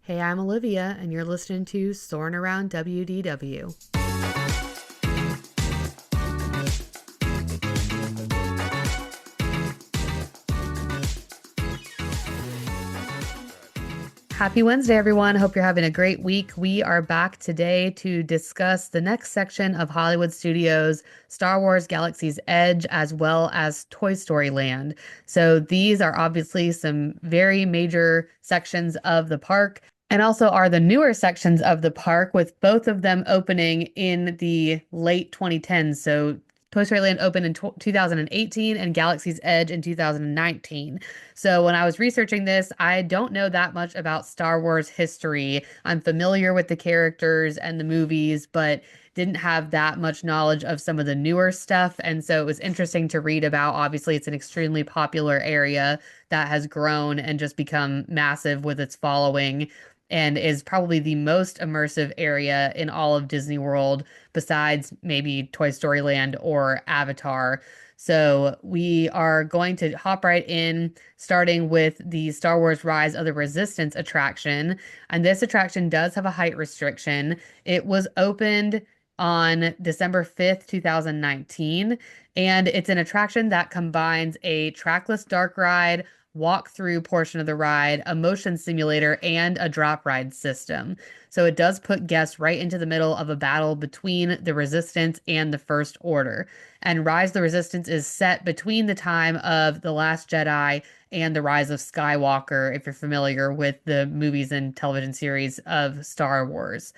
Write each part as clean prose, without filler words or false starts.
Hey, I'm Olivia, and you're listening to Soarin Around WDW. Happy Wednesday, everyone. Hope you're having a great week. We are back today to discuss the next section of Hollywood Studios' Star Wars Galaxy's Edge, as well as Toy Story Land. So these are obviously some very major sections of the park, and also are the newer sections of the park, with both of them opening in the late 2010s. So Toy Story Land opened in 2018 and Galaxy's Edge in 2019. So when I was researching this, I don't know that much about Star Wars history. I'm familiar with the characters and the movies, but didn't have that much knowledge of some of the newer stuff. And so it was interesting to read about. Obviously, it's an extremely popular area that has grown and just become massive with its following, and is probably the most immersive area in all of Disney World, besides maybe Toy Story Land or Avatar. So we are going to hop right in, starting with the Star Wars Rise of the Resistance attraction. And this attraction does have a height restriction. It was opened on December 5th, 2019, and it's an attraction that combines a trackless dark ride, walk-through portion of the ride, a motion simulator, and a drop ride system. So it does put guests right into the middle of a battle between the Resistance and the First Order. And Rise of the Resistance is set between the time of The Last Jedi and The Rise of Skywalker, if you're familiar with the movies and television series of Star Wars.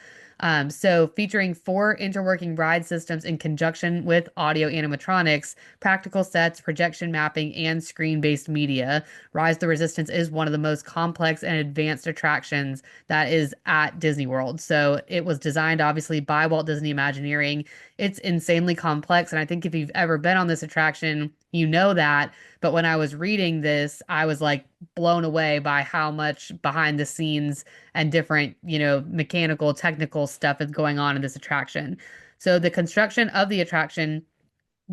So featuring 4 interworking ride systems in conjunction with audio animatronics, practical sets, projection mapping, and screen-based media, Rise of the Resistance is one of the most complex and advanced attractions that is at Disney World. So it was designed obviously by Walt Disney Imagineering. It's insanely complex, and I think if you've ever been on this attraction, you know that. But when I was reading this, I was like blown away by how much behind the scenes and different, mechanical, technical stuff is going on in this attraction. So the construction of the attraction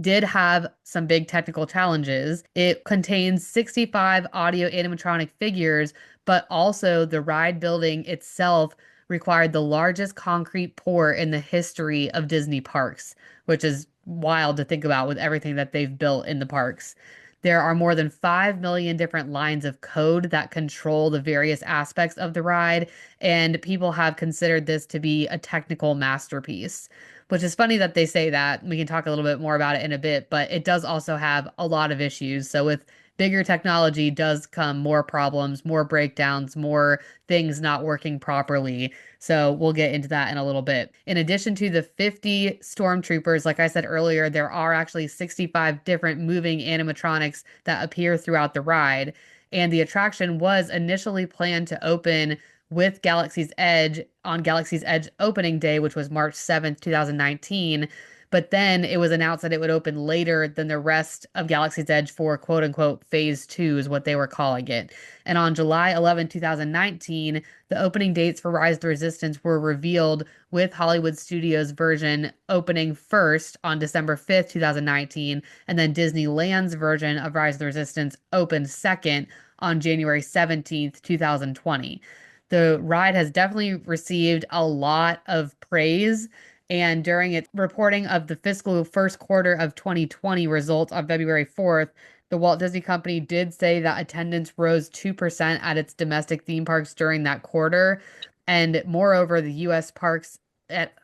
did have some big technical challenges. It contains 65 audio animatronic figures, but also the ride building itself required the largest concrete pour in the history of Disney parks, which is wild to think about with everything that they've built in the parks. There are more than 5 million different lines of code that control the various aspects of the ride, and people have considered this to be a technical masterpiece, which is funny that they say that. We can talk a little bit more about it in a bit, but it does also have a lot of issues. So with bigger technology does come more problems, more breakdowns, more things not working properly. So we'll get into that in a little bit. In addition to the 50 stormtroopers, like I said earlier, there are actually 65 different moving animatronics that appear throughout the ride. And the attraction was initially planned to open with Galaxy's Edge on Galaxy's Edge opening day, which was March 7th, 2019. But then it was announced that it would open later than the rest of Galaxy's Edge for quote unquote phase 2 is what they were calling it. And on July 11, 2019, the opening dates for Rise of the Resistance were revealed, with Hollywood Studios' version opening first on December 5th, 2019, and then Disneyland's version of Rise of the Resistance opened second on January 17th, 2020. The ride has definitely received a lot of praise. And during its reporting of the fiscal first quarter of 2020 results on February 4th, the Walt Disney Company did say that attendance rose 2% at its domestic theme parks during that quarter. And moreover, the U.S. parks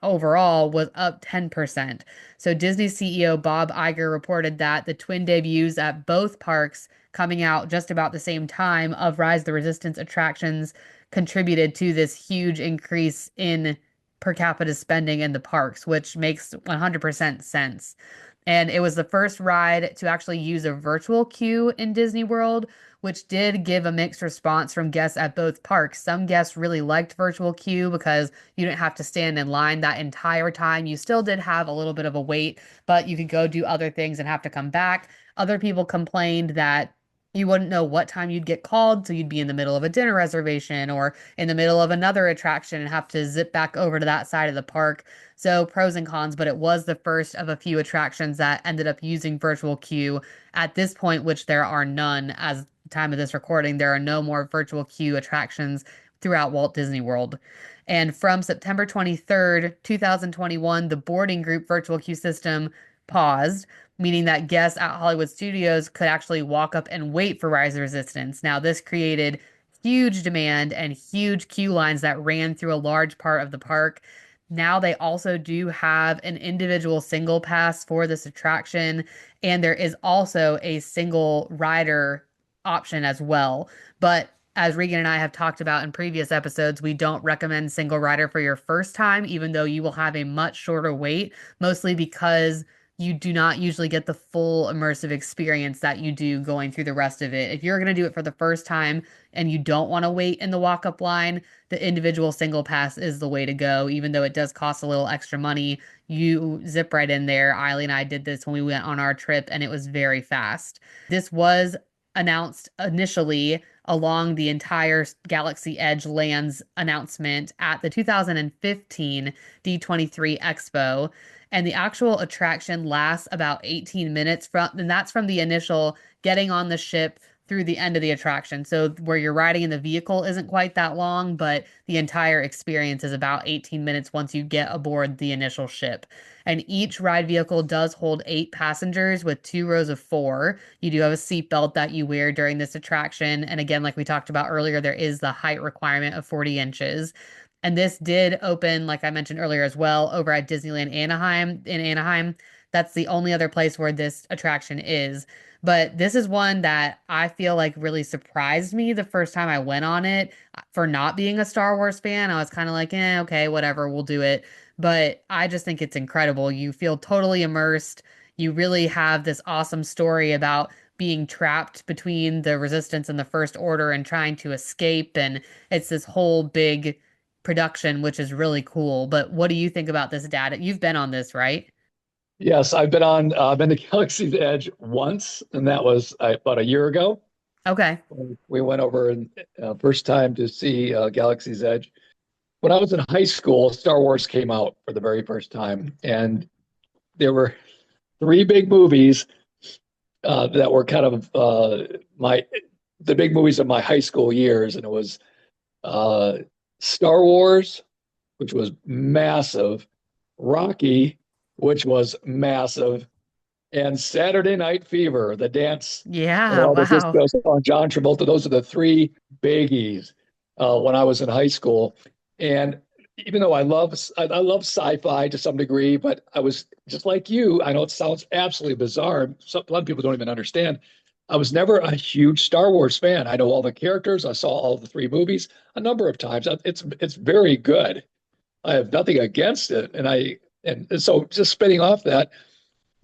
overall was up 10%. So Disney CEO Bob Iger reported that the twin debuts at both parks, coming out just about the same time of Rise of the Resistance attractions, contributed to this huge increase in per capita spending in the parks, which makes 100% sense. And it was the first ride to actually use a virtual queue in Disney World, which did give a mixed response from guests at both parks. Some guests really liked virtual queue because you didn't have to stand in line that entire time. You still did have a little bit of a wait, but you could go do other things and have to come back. Other people complained that you wouldn't know what time you'd get called, so you'd be in the middle of a dinner reservation or in the middle of another attraction and have to zip back over to that side of the park. So pros and cons, but it was the first of a few attractions that ended up using virtual queue at this point, which there are none as the time of this recording. There are no more virtual queue attractions throughout Walt Disney World. And from September 23rd, 2021, the boarding group virtual queue system paused, meaning that guests at Hollywood Studios could actually walk up and wait for Rise of Resistance. Now, this created huge demand and huge queue lines that ran through a large part of the park. Now they also do have an individual single pass for this attraction, and there is also a single rider option as well. But as Regan and I have talked about in previous episodes, we don't recommend single rider for your first time, even though you will have a much shorter wait, mostly because you do not usually get the full immersive experience that you do going through the rest of it. If you're going to do it for the first time and you don't want to wait in the walk-up line, the individual single pass is the way to go, even though it does cost a little extra money. You zip right in there. Eiley and I did this when we went on our trip, and it was very fast. This was announced initially along the entire Galaxy Edge lands announcement at the 2015 D23 Expo. And the actual attraction lasts about 18 minutes and that's from the initial getting on the ship through the end of the attraction. So where you're riding in the vehicle isn't quite that long, but the entire experience is about 18 minutes once you get aboard the initial ship. And each ride vehicle does hold 8 passengers with 2 rows of four. You do have a seatbelt that you wear during this attraction. And again, like we talked about earlier, there is the height requirement of 40 inches. And this did open, like I mentioned earlier as well, over at Disneyland Anaheim in Anaheim. That's the only other place where this attraction is. But this is one that I feel like really surprised me the first time I went on it for not being a Star Wars fan. I was kind of like, okay, whatever, we'll do it. But I just think it's incredible. You feel totally immersed. You really have this awesome story about being trapped between the Resistance and the First Order and trying to escape. And it's this whole big production, which is really cool. But what do you think about this, Dad? You've been on this, right? Yes, I've been to Galaxy's Edge once, and that was about a year ago. Okay. We went over and first time to see Galaxy's Edge. When I was in high school, Star Wars came out for the very first time, and there were three big movies that were kind of my the big movies of my high school years, and it was uh, Star Wars, which was massive, Rocky, which was massive, and Saturday Night Fever, the dance and Yeah. all the Wow. disco on John Travolta. Those are the three biggies when I was in high school. And even though I love sci-fi to some degree, but I was just like you. I know it sounds absolutely bizarre. A lot of people don't even understand. I was never a huge Star Wars fan. I know all the characters. I saw all the three movies a number of times. It's very good. I have nothing against it, and so just spinning off that,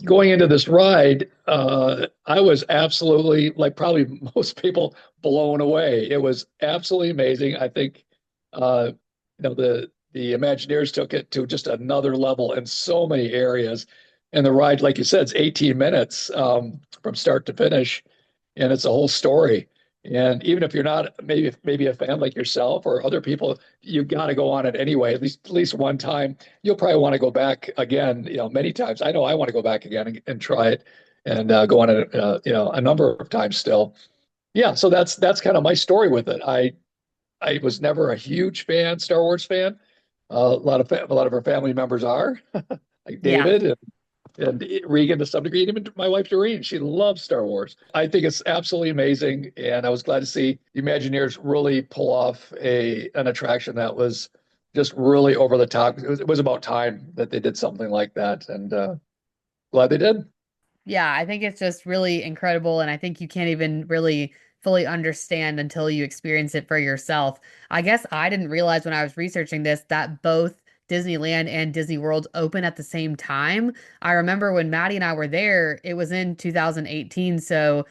going into this ride, I was absolutely, like probably most people, blown away. It was absolutely amazing. I think, the Imagineers took it to just another level in so many areas. And the ride, like you said, it's 18 minutes from start to finish, and it's a whole story. And even if you're not maybe a fan like yourself or other people, you got to go on it anyway, at least one time. You'll probably want to go back again, many times. I know I want to go back again and try it and go on it, a number of times still. Yeah, so that's kind of my story with it. I was never a huge Star Wars fan. A lot of our family members are, like Yeah. David and Regan to some degree, and even my wife Doreen, she loves Star Wars. I think it's absolutely amazing, and I was glad to see the Imagineers really pull off a an attraction that was just really over the top. It was about time that they did something like that, and glad they did. Yeah, I think it's just really incredible. And I think you can't even really fully understand until you experience it for yourself. I guess I didn't realize when I was researching this that both Disneyland and Disney World open at the same time. I remember when Maddie and I were there, it was in 2018. So,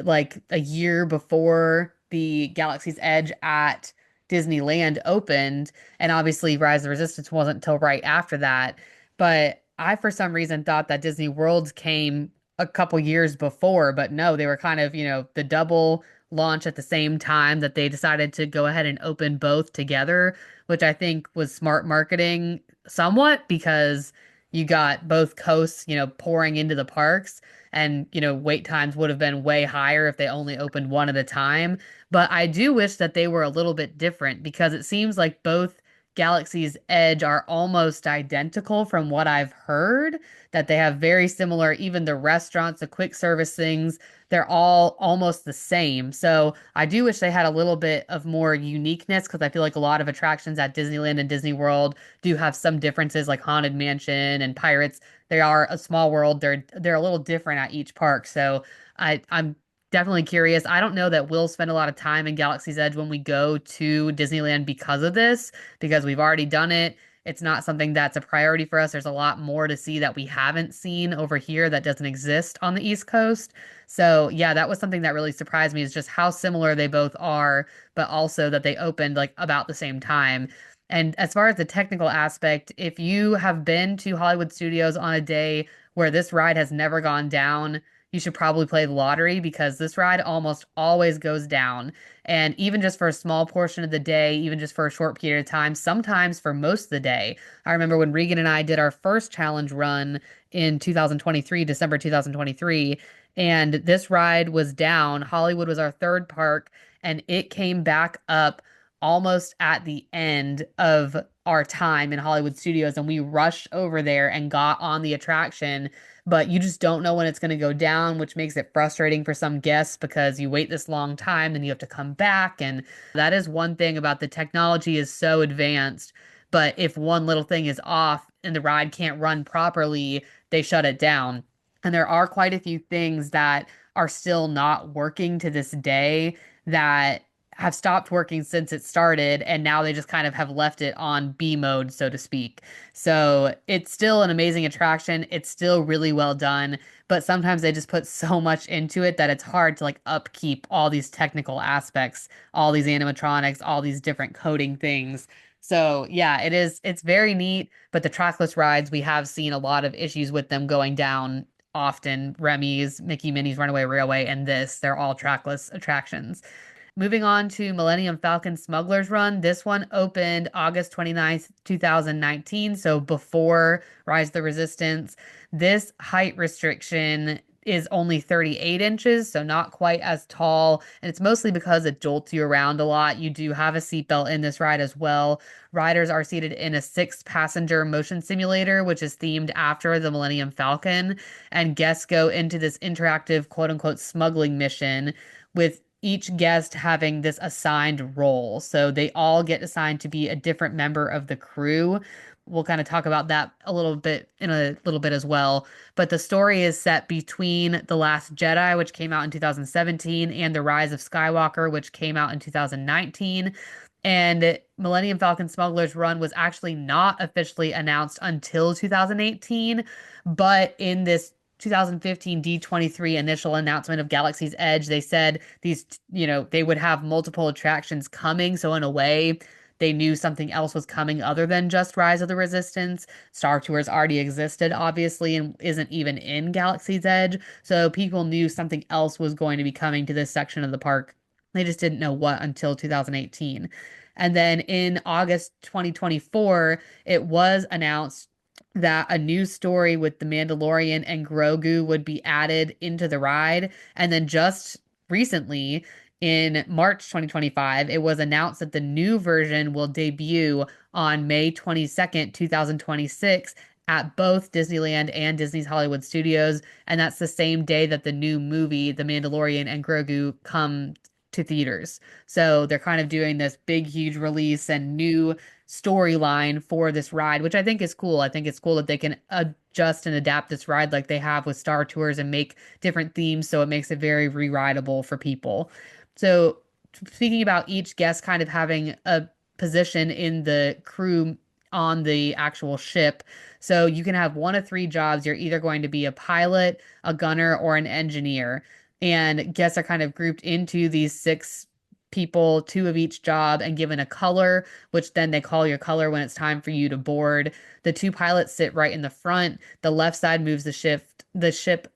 like a year before the Galaxy's Edge at Disneyland opened. And obviously, Rise of the Resistance wasn't until right after that. But I, for some reason, thought that Disney World came a couple years before, but no, they were kind of, the double launch at the same time that they decided to go ahead and open both together, which I think was smart marketing somewhat because you got both coasts, pouring into the parks. And, wait times would have been way higher if they only opened one at a time. But I do wish that they were a little bit different because it seems like both Galaxy's Edge are almost identical from what I've heard, that they have very similar, even the restaurants, the quick service things, they're all almost the same. So I do wish they had a little bit of more uniqueness because I feel like a lot of attractions at Disneyland and Disney World do have some differences, like Haunted Mansion and Pirates. They are a small world. They're a little different at each park. So I'm definitely curious. I don't know that we'll spend a lot of time in Galaxy's Edge when we go to Disneyland because of this, because we've already done it. It's not something that's a priority for us. There's a lot more to see that we haven't seen over here that doesn't exist on the East Coast. So, yeah, that was something that really surprised me is just how similar they both are, but also that they opened like about the same time. And as far as the technical aspect, if you have been to Hollywood Studios on a day where this ride has never gone down, you should probably play the lottery because this ride almost always goes down. And even just for a small portion of the day, even just for a short period of time, sometimes for most of the day. I remember when Regan and I did our first challenge run in 2023, December 2023, and this ride was down. Hollywood was our third park, and it came back up almost at the end of our time in Hollywood Studios, and we rushed over there and got on the attraction. But you just don't know when it's going to go down, which makes it frustrating for some guests because you wait this long time, then you have to come back. And that is one thing about the technology is so advanced. But if one little thing is off and the ride can't run properly, they shut it down. And there are quite a few things that are still not working to this day that have stopped working since it started, and now they just kind of have left it on B mode, so to speak. So it's still an amazing attraction. It's still really well done, but sometimes they just put so much into it that it's hard to like upkeep all these technical aspects, all these animatronics, all these different coding things. So yeah, it's very neat, but the trackless rides, we have seen a lot of issues with them going down often. Remy's, Mickey Minnie's Runaway Railway, and this, they're all trackless attractions. Moving on to Millennium Falcon Smuggler's Run. This one opened August 29th, 2019, so before Rise of the Resistance. This height restriction is only 38 inches, so not quite as tall. And it's mostly because it jolts you around a lot. You do have a seatbelt in this ride as well. Riders are seated in a six-passenger motion simulator, which is themed after the Millennium Falcon. And guests go into this interactive quote unquote smuggling mission with each guest having this assigned role. So they all get assigned to be a different member of the crew. We'll kind of talk about that a little bit in a little bit as well. But the story is set between The Last Jedi, which came out in 2017, and The Rise of Skywalker, which came out in 2019. And Millennium Falcon Smuggler's Run was actually not officially announced until 2018. But in this 2015 D23 initial announcement of Galaxy's Edge, they said they would have multiple attractions coming. So in a way, they knew something else was coming other than just Rise of the Resistance. Star Tours already existed, obviously, and isn't even in Galaxy's Edge. So people knew something else was going to be coming to this section of the park. They just didn't know what until 2018. And then in August 2024, it was announced that a new story with the Mandalorian and Grogu would be added into the ride. And then just recently, in March 2025, it was announced that the new version will debut on May 22nd, 2026 at both Disneyland and Disney's Hollywood Studios. And that's the same day that the new movie, The Mandalorian and Grogu, come to theaters. So they're kind of doing this big, huge release and new storyline for this ride, which I think is cool. I think it's cool that they can adjust and adapt this ride like they have with Star Tours and make different themes so it makes it very re-rideable for people. So speaking about each guest kind of having a position in the crew on the actual ship. So you can have one of three jobs. You're either going to be a pilot, a gunner, or an engineer. And guests are kind of grouped into these six people, two of each job, and given a color, which then they call your color when it's time for you to board. The two pilots sit right in the front. The left side moves the ship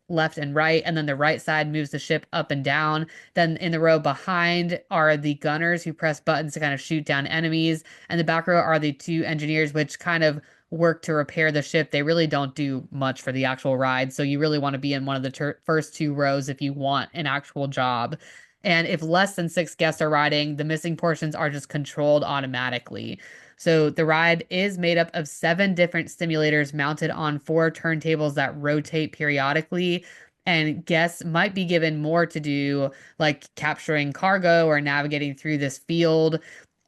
left and right, and then the right side moves the ship up and down. Then in the row behind are the gunners who press buttons to kind of shoot down enemies, and the back row are the two engineers, which kind of work to repair the ship, they really don't do much for the actual ride. So you really want to be in one of the first two rows if you want an actual job. And if less than six guests are riding, the missing portions are just controlled automatically. So the ride is made up of seven different simulators mounted on four turntables that rotate periodically. And guests might be given more to do, like capturing cargo or navigating through this field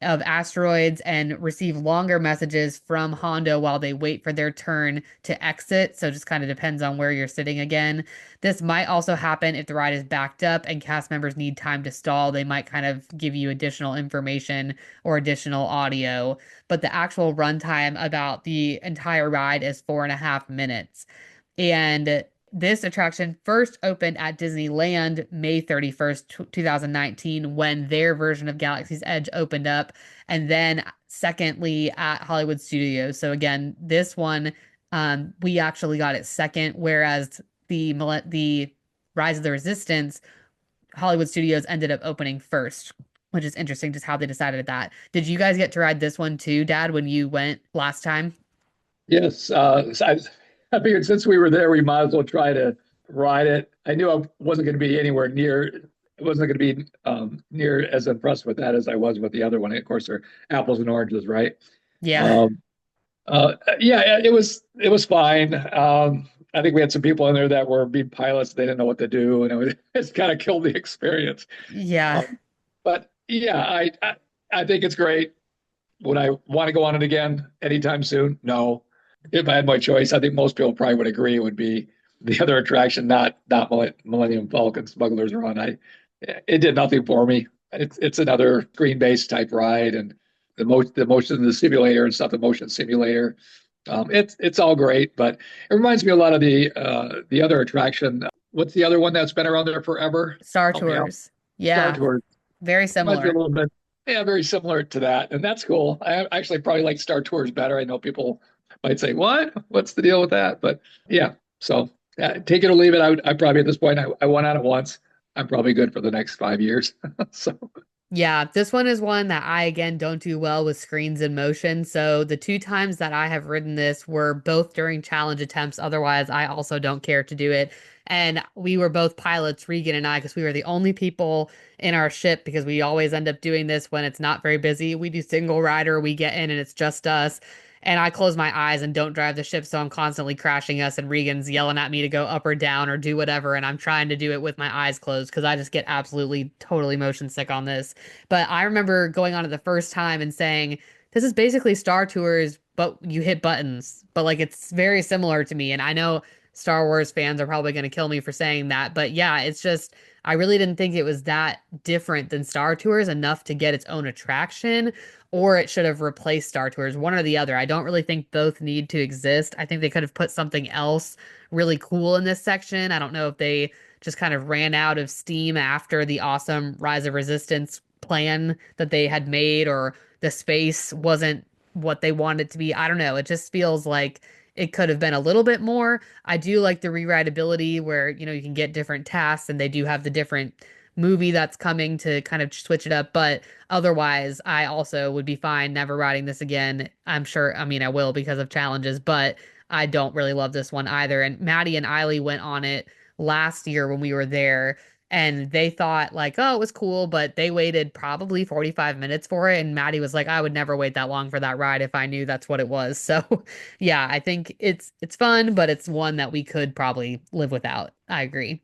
of asteroids, and receive longer messages from Hondo while they wait for their turn to exit. So it just kind of depends on where you're sitting again. This might also happen if the ride is backed up and cast members need time to stall. They might kind of give you additional information or additional audio, but the actual runtime about the entire ride is 4.5 minutes. And this attraction first opened at Disneyland May 31st, 2019, when their version of Galaxy's Edge opened up. And then, secondly, at Hollywood Studios. So, again, this one, we actually got it second, whereas the Rise of the Resistance, Hollywood Studios ended up opening first, which is interesting, just how they decided that. Did you guys get to ride this one too, Dad, when you went last time? Yes, I figured since we were there, we might as well try to ride it. I knew I wasn't going to be anywhere near, I wasn't going to be near as impressed with that as I was with the other one. Of course, they're apples and oranges, right? Yeah. Um, yeah, it was fine. I think we had some people in there that were being pilots. They didn't know what to do, and it's kind of killed the experience. Yeah. But yeah, I think it's great. Would I want to go on it again anytime soon? No. If I had my choice, I think most people probably would agree it would be the other attraction, not Millennium Falcon Smuggler's Run. It did nothing for me. It's another screen-based type ride, and the motion, the simulator and stuff, the motion simulator. It's all great, but it reminds me a lot of the other attraction. What's the other one that's been around there forever? Star Help me out. Tours. Star Yeah. Tours. Very Reminds me a similar. little bit. Yeah, very similar to that, and that's cool. I actually probably like Star Tours better. I know people might say, "What? What's the deal with that?" But yeah, so take it or leave it. I probably at this point I went on it once. I'm probably good for the next 5 years. So Yeah, this one is one that I again don't do well with screens in motion. So the two times that I have ridden this were both during challenge attempts. Otherwise, I also don't care to do it. And we were both pilots, Regan and I, because we were the only people in our ship because we always end up doing this when it's not very busy. We do single rider, we get in and it's just us. And I close my eyes and don't drive the ship, so I'm constantly crashing us, and Regan's yelling at me to go up or down or do whatever, and I'm trying to do it with my eyes closed because I just get absolutely totally motion sick on this. But I remember going on it the first time and saying, this is basically Star Tours, but you hit buttons. But like it's very similar to me. And I know Star Wars fans are probably going to kill me for saying that. But yeah, it's just, I really didn't think it was that different than Star Tours enough to get its own attraction, or it should have replaced Star Tours, one or the other. I don't really think both need to exist. I think they could have put something else really cool in this section. I don't know if they just kind of ran out of steam after the awesome Rise of Resistance plan that they had made, or the space wasn't what they wanted it to be. I don't know. It just feels like it could have been a little bit more. I do like the rewritability where, you can get different tasks, and they do have the different movie that's coming to kind of switch it up. But otherwise, I also would be fine never riding this again. I'm sure, I mean, I will because of challenges, but I don't really love this one either. And Maddie and Eiley went on it last year when we were there, and they thought like, oh, it was cool, but they waited probably 45 minutes for it. And Maddie was like, I would never wait that long for that ride if I knew that's what it was. So yeah, I think it's fun, but it's one that we could probably live without. I agree.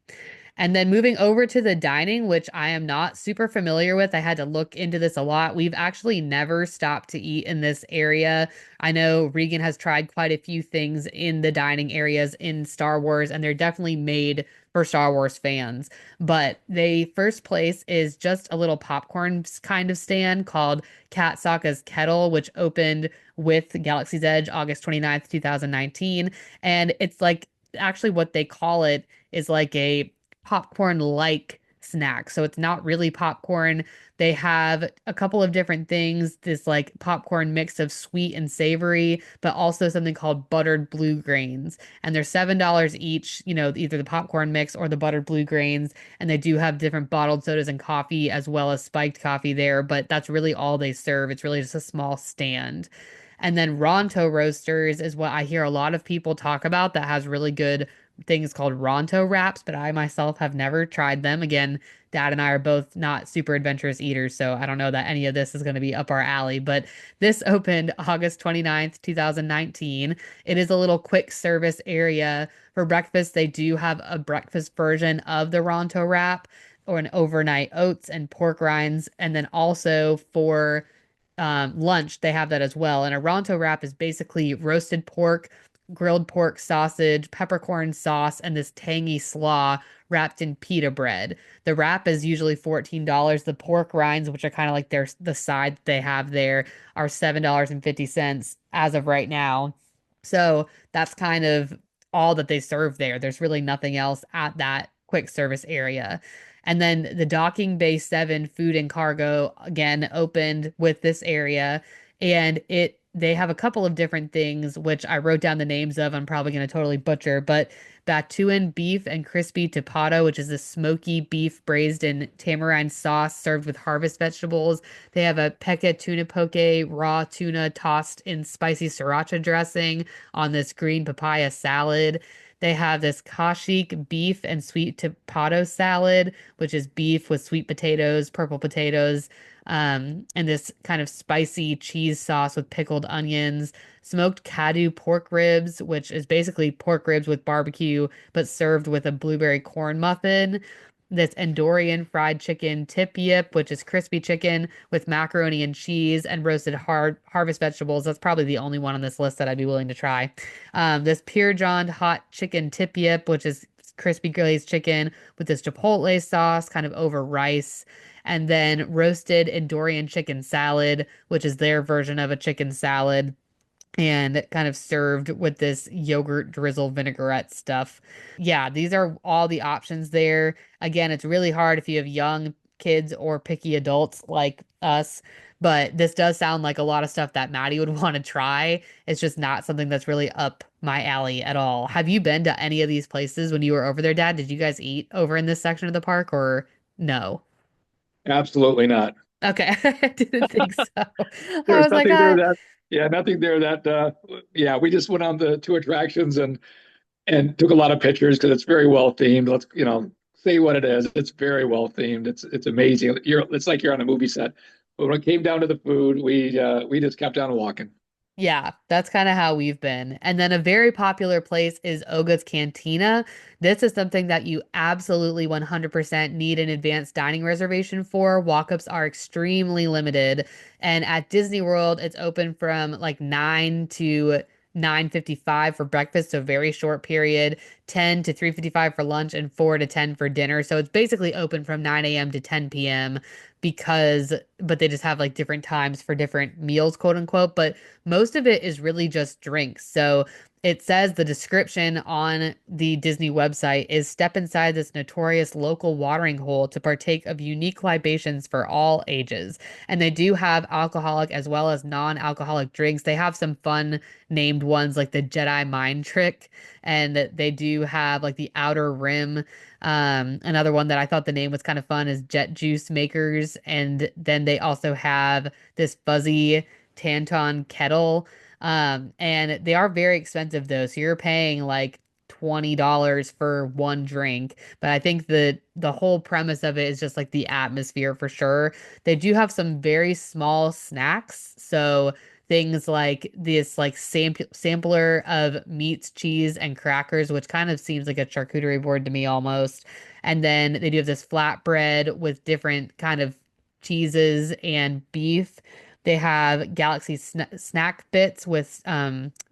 And then moving over to the dining, which I am not super familiar with. I had to look into this a lot. We've actually never stopped to eat in this area. I know Regan has tried quite a few things in the dining areas in Star Wars, and they're definitely made for Star Wars fans. But the first place is just a little popcorn kind of stand called Kat Saka's Kettle, which opened with Galaxy's Edge August 29th, 2019. And it's like actually what they call it is like a popcorn like snack. So it's not really popcorn. They have a couple of different things, this like popcorn mix of sweet and savory, but also something called buttered blue grains. And they're $7 each, either the popcorn mix or the buttered blue grains. And they do have different bottled sodas and coffee as well as spiked coffee there, but that's really all they serve. It's really just a small stand. And then Ronto Roasters is what I hear a lot of people talk about that has really good things called Ronto wraps, but I myself have never tried them. Again, Dad and I are both not super adventurous eaters, so I don't know that any of this is going to be up our alley. But this opened August 29th, 2019. It is a little quick service area. For breakfast, they do have a breakfast version of the Ronto wrap or an overnight oats and pork rinds. And then also for lunch, they have that as well. And a Ronto wrap is basically roasted pork, grilled pork sausage, peppercorn sauce, and this tangy slaw wrapped in pita bread. The wrap is usually $14. The pork rinds, which are kind of like the side that they have there, are $7.50 as of right now. So that's kind of all that they serve there. There's really nothing else at that quick service area. And then the Docking Bay 7 Food and Cargo again opened with this area. And they have a couple of different things, which I wrote down the names of. I'm probably going to totally butcher, but Batuan beef and crispy tapado, which is a smoky beef braised in tamarind sauce served with harvest vegetables. They have a peka tuna poke, raw tuna tossed in spicy sriracha dressing on this green papaya salad. They have this kashik beef and sweet tapado salad, which is beef with sweet potatoes, purple potatoes, and this kind of spicy cheese sauce with pickled onions, smoked Kadu pork ribs, which is basically pork ribs with barbecue, but served with a blueberry corn muffin. This Andorian fried chicken tip yip, which is crispy chicken with macaroni and cheese and roasted hard harvest vegetables. That's probably the only one on this list that I'd be willing to try. This Pure John hot chicken tip yip, which is crispy glazed chicken with this chipotle sauce kind of over rice, and then roasted Andorian chicken salad, which is their version of a chicken salad and kind of served with this yogurt drizzle vinaigrette stuff. Yeah, these are all the options there. Again, it's really hard if you have young kids or picky adults like us, but this does sound like a lot of stuff that Maddie would want to try. It's just not something that's really up my alley at all. Have you been to any of these places when you were over there, Dad? Did you guys eat over in this section of the park or no? Absolutely not. Okay, I didn't think so. I There's was like, nothing there that, yeah, nothing there that, yeah, we just went on the two attractions and took a lot of pictures because it's very well themed. Let's, say what it is. It's very well themed. It's amazing. It's like you're on a movie set. But when it came down to the food, we just kept on walking. yeah, that's kind of how we've been. And then a very popular place is Oga's Cantina. This is something that you absolutely 100% need an advanced dining reservation for. Walk-ups are extremely limited. And at Disney World, it's open from like 9 to 9:55 for breakfast, so very short period, 10 to 3:55 for lunch, and 4 to 10 for dinner. So it's basically open from 9 a.m. to 10 p.m. but they just have like different times for different meals, quote unquote. But most of it is really just drinks. So it says the description on the Disney website is step inside this notorious local watering hole to partake of unique libations for all ages. And they do have alcoholic as well as non-alcoholic drinks. They have some fun named ones like the Jedi Mind Trick, and they do have like the Outer Rim. Another one that I thought the name was kind of fun is Jet Juice Makers. And then they also have this fuzzy Tanton kettle. And they are very expensive though. So you're paying like $20 for one drink. But I think the whole premise of it is just like the atmosphere for sure. They do have some very small snacks. So things like this like sampler of meats, cheese, and crackers, which kind of seems like a charcuterie board to me almost. And then they do have this flatbread with different kind of cheeses and beef. They have Galaxy snack bits with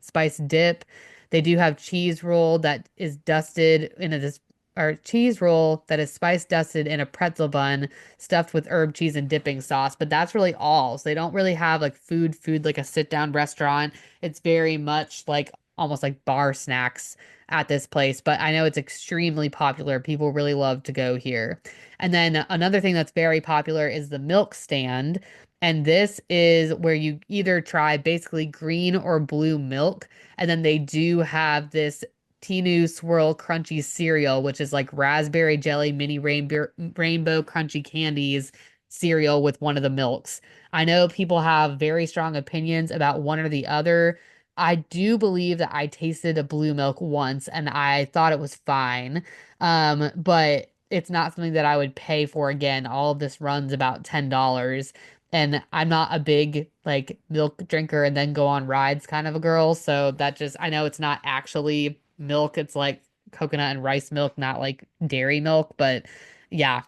spiced dip. They do have cheese roll that is dusted in this or cheese roll that is spice dusted in a pretzel bun stuffed with herb cheese and dipping sauce. But that's really all. So they don't really have like food like a sit down restaurant. It's very much like almost like bar snacks at this place. But I know it's extremely popular. People really love to go here. And then another thing that's very popular is the milk stand. And this is where you either try basically green or blue milk. And then they do have this Tinu Swirl Crunchy cereal, which is like raspberry jelly mini rainbow crunchy candies cereal with one of the milks. I know people have very strong opinions about one or the other. I do believe that I tasted a blue milk once and I thought it was fine. But it's not something that I would pay for again. All of this runs about $10. And I'm not a big like milk drinker and then go on rides kind of a girl. So that just, I know it's not actually milk. It's like coconut and rice milk, not like dairy milk. But yeah,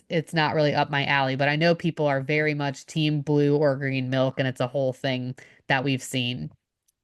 it's not really up my alley. But I know people are very much team blue or green milk, and it's a whole thing that we've seen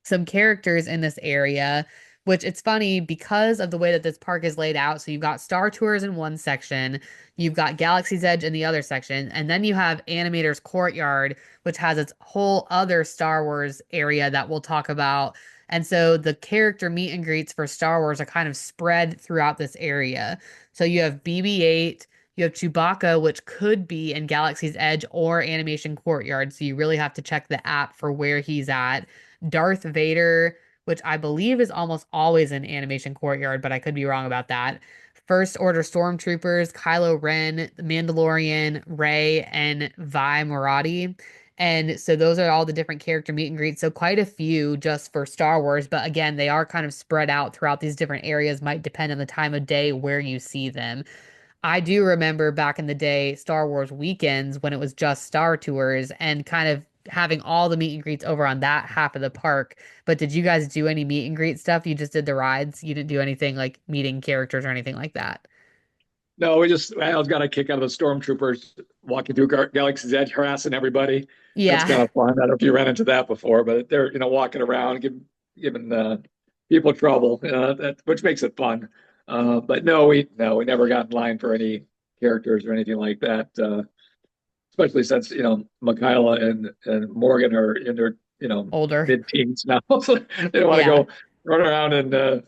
some characters in this area, which it's funny because of the way that this park is laid out. So you've got Star Tours in one section, you've got Galaxy's Edge in the other section, and then you have Animator's Courtyard, which has its whole other Star Wars area that we'll talk about. And so the character meet and greets for Star Wars are kind of spread throughout this area. So you have BB-8, you have Chewbacca, which could be in Galaxy's Edge or Animation Courtyard. So you really have to check the app for where he's at. Darth Vader, which I believe is almost always in Animation Courtyard, but I could be wrong about that. First Order Stormtroopers, Kylo Ren, The Mandalorian, Rey, and Vi Moradi. And so those are all the different character meet and greets. So quite a few just for Star Wars, but again, they are kind of spread out throughout these different areas, might depend on the time of day where you see them. I do remember back in the day, Star Wars weekends when it was just Star Tours and kind of having all the meet and greets over on that half of the park. But did you guys do any meet and greet stuff? You just did the rides. You didn't do anything like meeting characters or anything like that. No, I was got a kick out of the stormtroopers walking through Galaxy's Edge, harassing everybody. That's kind Yeah. of fun. I don't know if you ran into that before, but they're walking around, giving people trouble, which makes it fun. But no, we never got in line for any characters or anything like that. Especially since Michaela and Morgan are in their Older. mid-teens now, so they don't want to Yeah. go run around and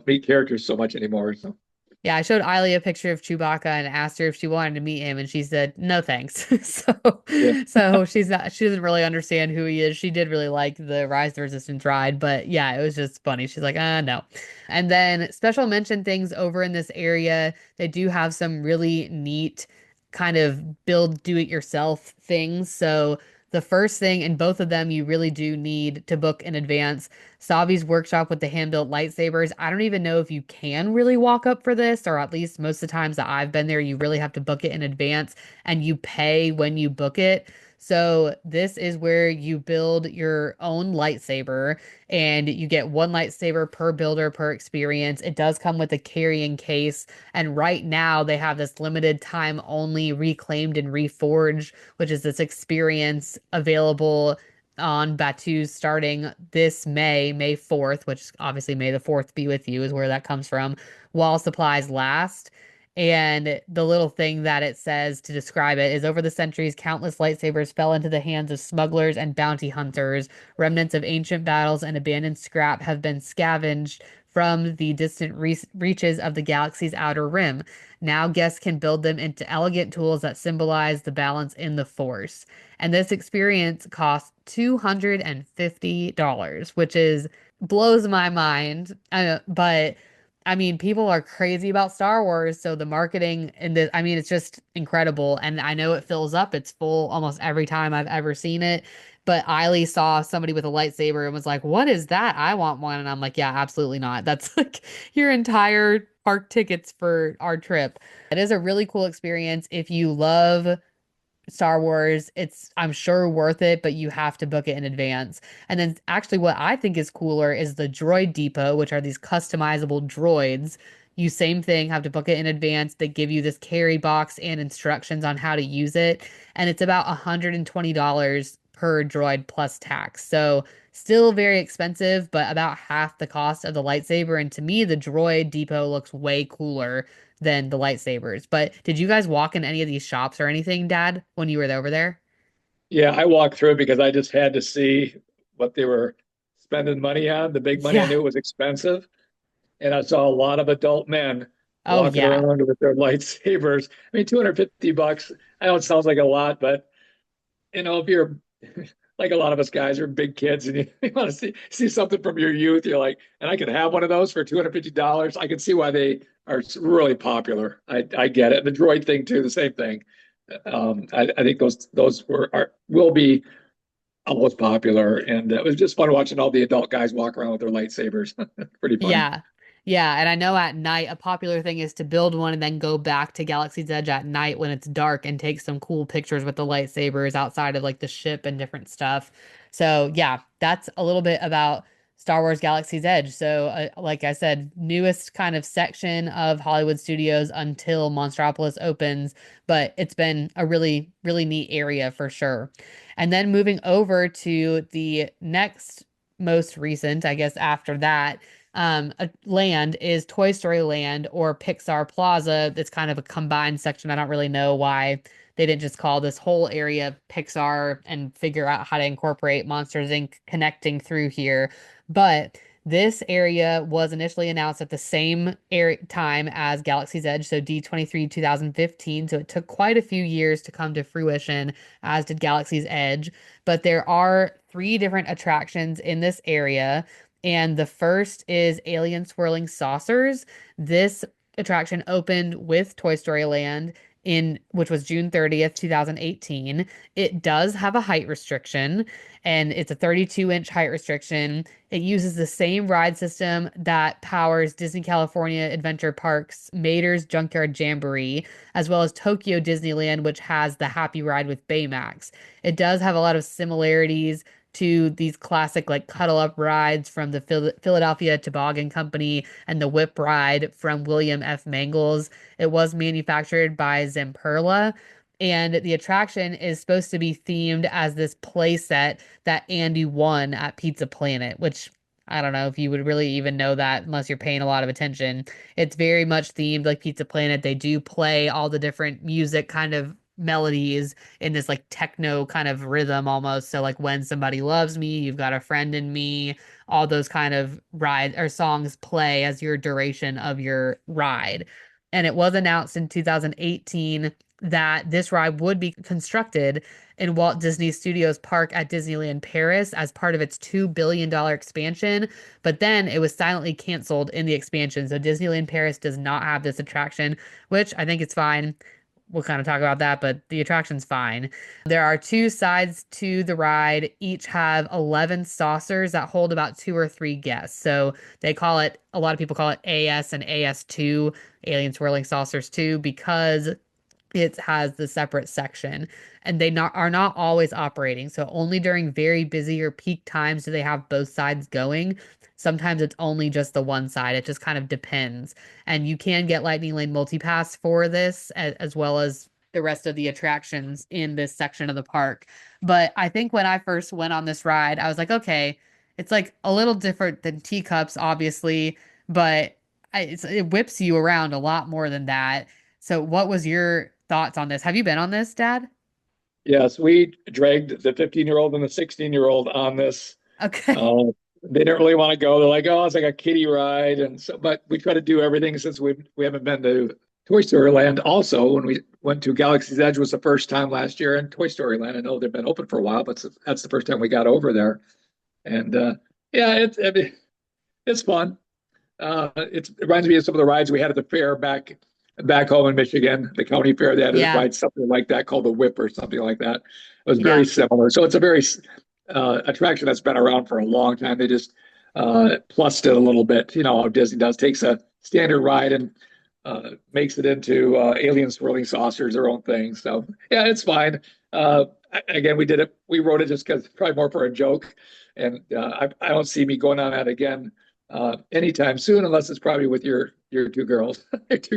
meet characters so much anymore. So Yeah, I showed Eiley a picture of Chewbacca and asked her if she wanted to meet him, and she said no thanks. So, yeah. so she doesn't really understand who he is. She did really like the Rise to Resistance ride, but yeah, it was just funny. She's like, no. And then special mention things over in this area. They do have some really neat kind of build do it yourself things. So the first thing, and both of them you really do need to book in advance. Savi's workshop with the hand-built lightsabers. I don't even know if you can really walk up for this, or at least most of the times that I've been there, you really have to book it in advance and you pay when you book it. So this is where you build your own lightsaber and you get one lightsaber per builder per experience. It does come with a carrying case. And right now they have this limited time only reclaimed and reforged, which is this experience available on Batuu starting this May 4th, which obviously May the 4th be with you, is where that comes from, while supplies last. And the little thing that it says to describe it is over the centuries, countless lightsabers fell into the hands of smugglers and bounty hunters. Remnants of ancient battles and abandoned scrap have been scavenged from the distant reaches of the galaxy's outer rim. Now guests can build them into elegant tools that symbolize the balance in the Force. And this experience costs $250, which is blows my mind. But I mean, people are crazy about Star Wars, so the marketing in this, I mean, it's just incredible. And I know it fills up. It's full almost every time I've ever seen it. But Eiley saw somebody with a lightsaber and was like, "What is that? I want one." And I'm like, "Yeah, absolutely not. That's like your entire park tickets for our trip." It is a really cool experience if you love Star Wars. It's, I'm sure, worth it, but you have to book it in advance. And then, actually, what I think is cooler is the Droid Depot, which are these customizable droids. You same thing, have to book it in advance. They give you this carry box and instructions on how to use it. And it's about $120 per droid plus tax. So, still very expensive, but about half the cost of the lightsaber. And to me, the Droid Depot looks way cooler than the lightsabers. But did you guys walk in any of these shops or anything, Dad, when you were over there? Yeah, I walked through it because I just had to see what they were spending money on. The big money I Yeah. knew was expensive. And I saw a lot of adult men Oh, walking yeah. around with their lightsabers. I mean, $250. I know it sounds like a lot, but if you're like a lot of us guys are big kids and you want to see something from your youth, you're like, and I could have one of those for $250. I can see why they are really popular. I get it. The droid thing too, the same thing. I think those will be almost popular, and it was just fun watching all the adult guys walk around with their lightsabers. Pretty funny. Yeah. Yeah. And I know at night, a popular thing is to build one and then go back to Galaxy's Edge at night when it's dark and take some cool pictures with the lightsabers outside of like the ship and different stuff. So, yeah, that's a little bit about Star Wars Galaxy's Edge. So, like I said, newest kind of section of Hollywood Studios until Monstropolis opens, but it's been a really, really neat area for sure. And then moving over to the next most recent, I guess, after that a land is Toy Story Land or Pixar Plaza. It's kind of a combined section. I don't really know why they didn't just call this whole area Pixar and figure out how to incorporate Monsters Inc. connecting through here. But this area was initially announced at the same time as Galaxy's Edge, so D23 2015. So it took quite a few years to come to fruition, as did Galaxy's Edge. But there are three different attractions in this area. And the first is Alien Swirling Saucers. This attraction opened with Toy Story Land in which was June 30th, 2018. It does have a height restriction, and it's a 32-inch height restriction. It uses the same ride system that powers Disney California Adventure Park's Mater's Junkyard Jamboree, as well as Tokyo Disneyland, which has the Happy Ride with Baymax. It does have a lot of similarities to these classic like cuddle up rides from the Philadelphia Toboggan Company and the Whip Ride from William F. Mangles. It was manufactured by Zamperla. And the attraction is supposed to be themed as this play set that Andy won at Pizza Planet, which I don't know if you would really even know that unless you're paying a lot of attention. It's very much themed like Pizza Planet. They do play all the different music kind of melodies in this like techno kind of rhythm almost. So like When Somebody Loves Me, You've Got a Friend in Me, all those kind of ride or songs play as your duration of your ride. And it was announced in 2018 that this ride would be constructed in Walt Disney Studios Park at Disneyland Paris as part of its $2 billion expansion, but then it was silently canceled in the expansion. So Disneyland Paris does not have this attraction, which I think it's fine. We'll kind of talk about that, but the attraction's fine. There are two sides to the ride. Each have 11 saucers that hold about two or three guests. So they call it, a lot of people call it AS and AS2, Alien Swirling Saucers 2, because it has the separate section and are not always operating. So only during very busy or peak times do they have both sides going. Sometimes it's only just the one side. It just kind of depends. And you can get Lightning Lane Multipass for this as well as the rest of the attractions in this section of the park. But I think when I first went on this ride, I was like, okay, it's like a little different than teacups, obviously, but it whips you around a lot more than that. So, what was your thoughts on this? Have you been on this, Dad? Yes, we dragged the 15-year-old and the 16-year-old on this. Okay. Uh, they didn't really want to go. They're like, "Oh, it's like a kiddie ride," and so. But we try to do everything since we haven't been to Toy Story Land. Also, when we went to Galaxy's Edge was the first time last year, and Toy Story Land. I know they've been open for a while, but that's the first time we got over there. And yeah, I mean, it's fun. It reminds me of some of the rides we had at the fair back home in Michigan, the county fair. They had a Yeah. ride something like that called the Whip or something like that. It was very Yeah. similar. So it's a very attraction that's been around for a long time. They just plussed it a little bit. You know how Disney does, takes a standard ride and makes it into alien swirling saucers, their own thing. So yeah, it's fine. Again, we did it. We wrote it just because probably more for a joke, and I don't see me going on that again anytime soon, unless it's probably with your two girls,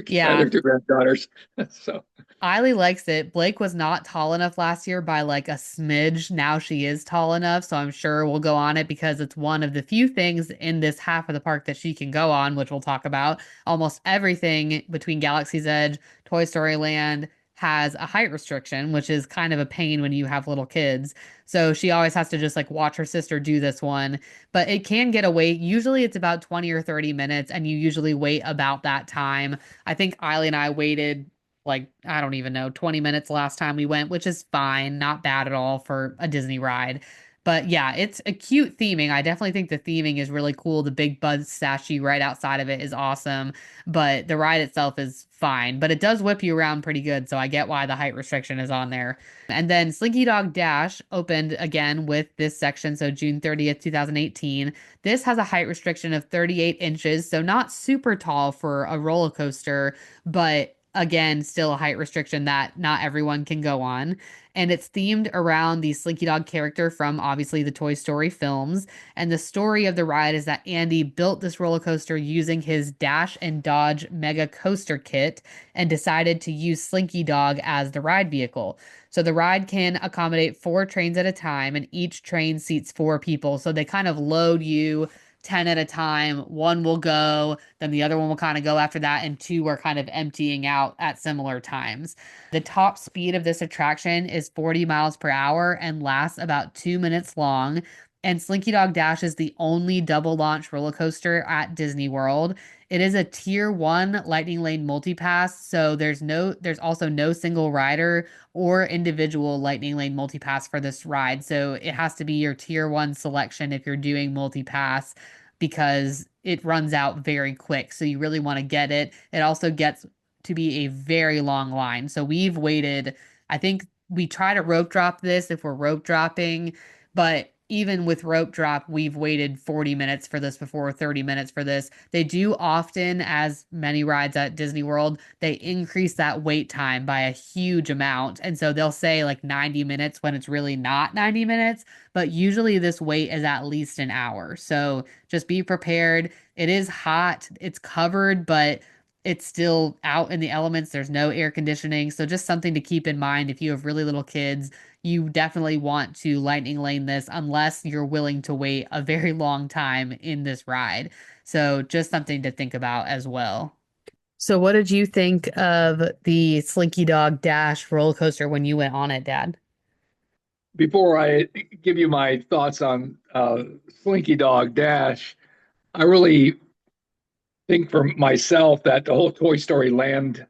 Yeah. your two granddaughters. So Eiley likes it. Blake was not tall enough last year by like a smidge. Now she is tall enough, so I'm sure we'll go on it because it's one of the few things in this half of the park that she can go on, which we'll talk about. Almost everything between Galaxy's Edge, Toy Story Land has a height restriction, which is kind of a pain when you have little kids. So she always has to just like watch her sister do this one. But it can get a wait. Usually it's about 20 or 30 minutes, and you usually wait about that time. I think Eiley and I waited like I don't even know 20 minutes last time we went, which is fine, not bad at all for a Disney ride. But yeah, it's a cute theming. I definitely think the theming is really cool. The big buzz statue right outside of it is awesome, but the ride itself is fine. But it does whip you around pretty good, so I get why the height restriction is on there. And then Slinky Dog Dash opened again with this section, so June 30th, 2018. This has a height restriction of 38 inches, so not super tall for a roller coaster, but again, still a height restriction that not everyone can go on. And it's themed around the Slinky Dog character from obviously the Toy Story films. And the story of the ride is that Andy built this roller coaster using his Dash and Dodge Mega Coaster Kit and decided to use Slinky Dog as the ride vehicle. So the ride can accommodate 4 trains at a time, and each train seats 4 people. So they kind of load you 10 at a time. One will go, then the other one will kind of go after that, and two are kind of emptying out at similar times. The top speed of this attraction is 40 miles per hour and lasts about 2 minutes long. And Slinky Dog Dash is the only double launch roller coaster at Disney World. It is a tier 1 Lightning Lane multipass, so there's also no single rider or individual Lightning Lane multipass for this ride. So it has to be your tier 1 selection if you're doing multipass because it runs out very quick. So you really want to get it. It also gets to be a very long line. So we've waited, I think we try to rope drop this if we're rope dropping, but even with rope drop, we've waited 40 minutes for this before, 30 minutes for this. They do often, as many rides at Disney World, they increase that wait time by a huge amount. And so they'll say like 90 minutes when it's really not 90 minutes, but usually this wait is at least an hour. So just be prepared. It is hot, it's covered, but it's still out in the elements. There's no air conditioning. So just something to keep in mind if you have really little kids, you definitely want to lightning lane this unless you're willing to wait a very long time in this ride. So just something to think about as well. So what did you think of the Slinky Dog Dash roller coaster when you went on it, Dad? Before I give you my thoughts on Slinky Dog Dash, I really think for myself that the whole Toy Story land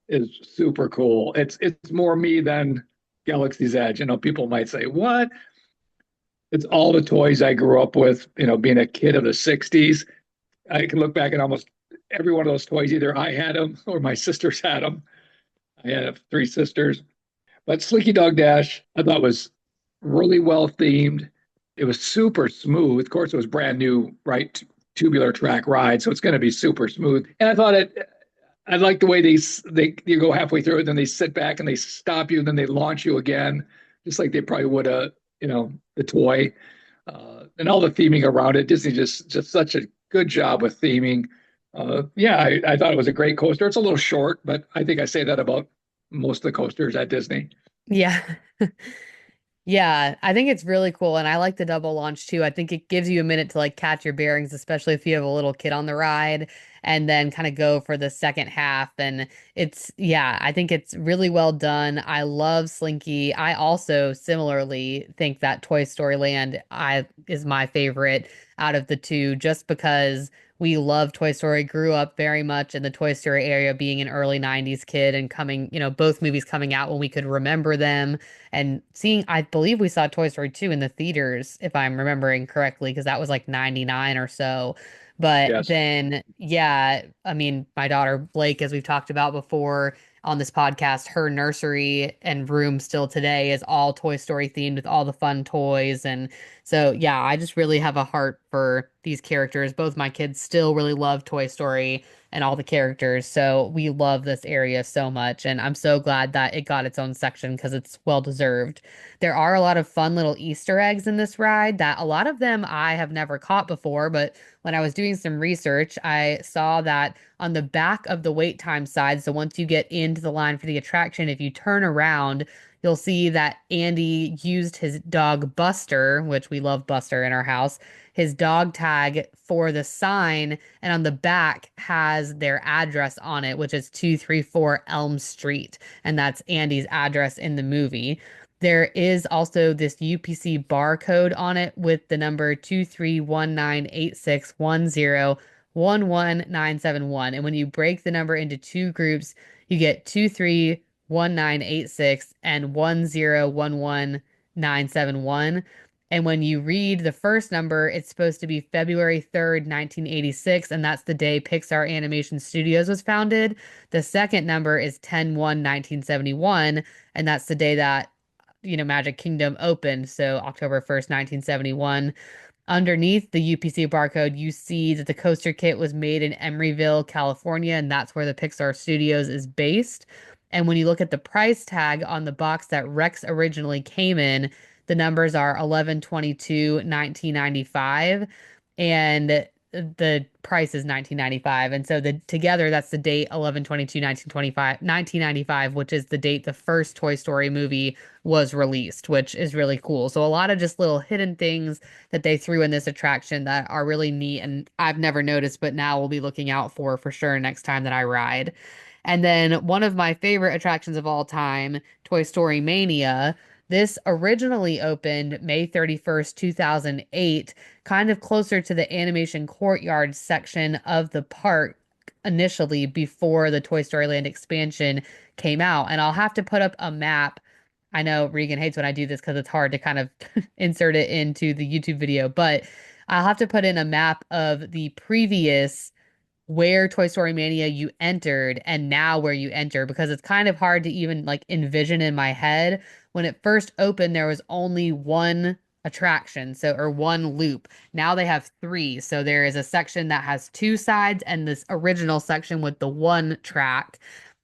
is super cool. It's more me than Galaxy's Edge. You know, people might say, "What?" It's all the toys I grew up with. You know, being a kid of the '60s, I can look back at almost every one of those toys. Either I had them or my sisters had them. I had 3 sisters. But Slinky Dog Dash, I thought was really well themed. It was super smooth. Of course, it was brand new, right? Tubular track ride, so it's going to be super smooth. And I thought I like the way they you go halfway through it, then they sit back and they stop you, then they launch you again, just like they probably would the toy, and all the theming around it. Disney just such a good job with theming. Yeah, I thought it was a great coaster. It's a little short, but I think I say that about most of the coasters at Disney. Yeah. Yeah, I think it's really cool and I like the double launch too. I think it gives you a minute to like catch your bearings, especially if you have a little kid on the ride and then kind of go for the second half and yeah, I think it's really well done. I love Slinky. I also similarly think that Toy Story Land I is my favorite out of the two just because we love Toy Story, grew up very much in the Toy Story area being an early 90s kid and coming, both movies coming out when we could remember them and seeing, I believe we saw Toy Story 2 in the theaters, if I'm remembering correctly, because that was like 99 or so. But Yes. then, yeah, I mean, my daughter Blake, as we've talked about before on this podcast, her nursery and room still today is all Toy Story themed with all the fun toys. And so, yeah, I just really have a heart for these characters. Both my kids still really love Toy Story and all the characters. So we love this area so much. And I'm so glad that it got its own section because it's well deserved. There are a lot of fun little Easter eggs in this ride that a lot of them I have never caught before. But when I was doing some research, I saw that on the back of the wait time side, so once you get into the line for the attraction, if you turn around, you'll see that Andy used his dog Buster, which we love Buster in our house, his dog tag for the sign, and on the back has their address on it, which is 234 Elm Street, and that's Andy's address in the movie. There is also this UPC barcode on it with the number 2319861011971. And when you break the number into two groups, you get 231986 and 1011971. And when you read the first number, it's supposed to be February 3rd, 1986, and that's the day Pixar Animation Studios was founded. The second number is 10/1/1971, and that's the day that, Magic Kingdom opened. So October 1st, 1971. Underneath the UPC barcode, you see that the coaster kit was made in Emeryville, California, and that's where the Pixar Studios is based. And when you look at the price tag on the box that Rex originally came in, the numbers are 11/22/1995, and the price is 1995. And so the together that's the date 11/22/1995, which is the date the first Toy Story movie was released, which is really cool. So a lot of just little hidden things that they threw in this attraction that are really neat and I've never noticed, but now we'll be looking out for sure next time that I ride. And then one of my favorite attractions of all time, Toy Story Mania. This originally opened May 31st, 2008, kind of closer to the animation courtyard section of the park initially before the Toy Story Land expansion came out. And I'll have to put up a map. I know Regan hates when I do this because it's hard to kind of insert it into the YouTube video, but I'll have to put in a map of the previous where Toy Story Mania you entered and now where you enter because it's kind of hard to even like envision in my head. When it first opened, there was only one attraction, so or one loop. Now they have three. So there is a section that has two sides and this original section with the one track.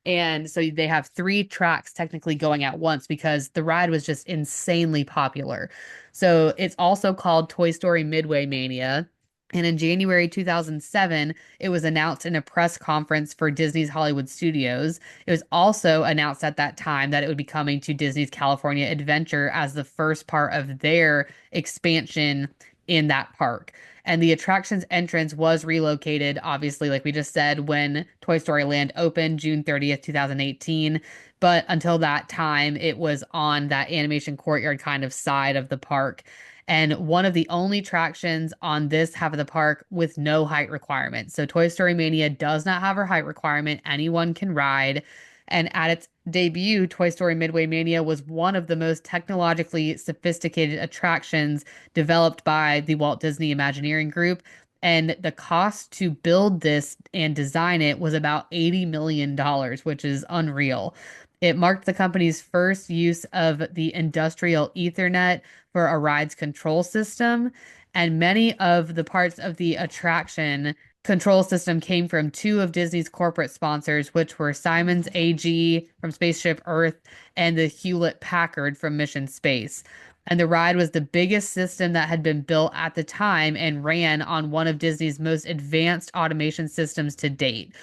And so they have three tracks technically going at once because the ride was just insanely popular. So it's also called Toy Story Midway Mania. And in January 2007, it was announced in a press conference for Disney's Hollywood Studios. It was also announced at that time that it would be coming to Disney's California Adventure as the first part of their expansion in that park. And the attraction's entrance was relocated, obviously, like we just said, when Toy Story Land opened June 30th, 2018. But until that time, it was on that animation courtyard kind of side of the park and one of the only attractions on this half of the park with no height requirement. So Toy Story Mania does not have a height requirement. Anyone can ride. And at its debut, Toy Story Midway Mania was one of the most technologically sophisticated attractions developed by the Walt Disney Imagineering Group. And the cost to build this and design it was about $80 million, which is unreal. It marked the company's first use of the industrial Ethernet for a ride's control system, and many of the parts of the attraction control system came from two of Disney's corporate sponsors, which were Siemens AG from Spaceship Earth and the Hewlett Packard from Mission Space. And the ride was the biggest system that had been built at the time and ran on one of Disney's most advanced automation systems to date.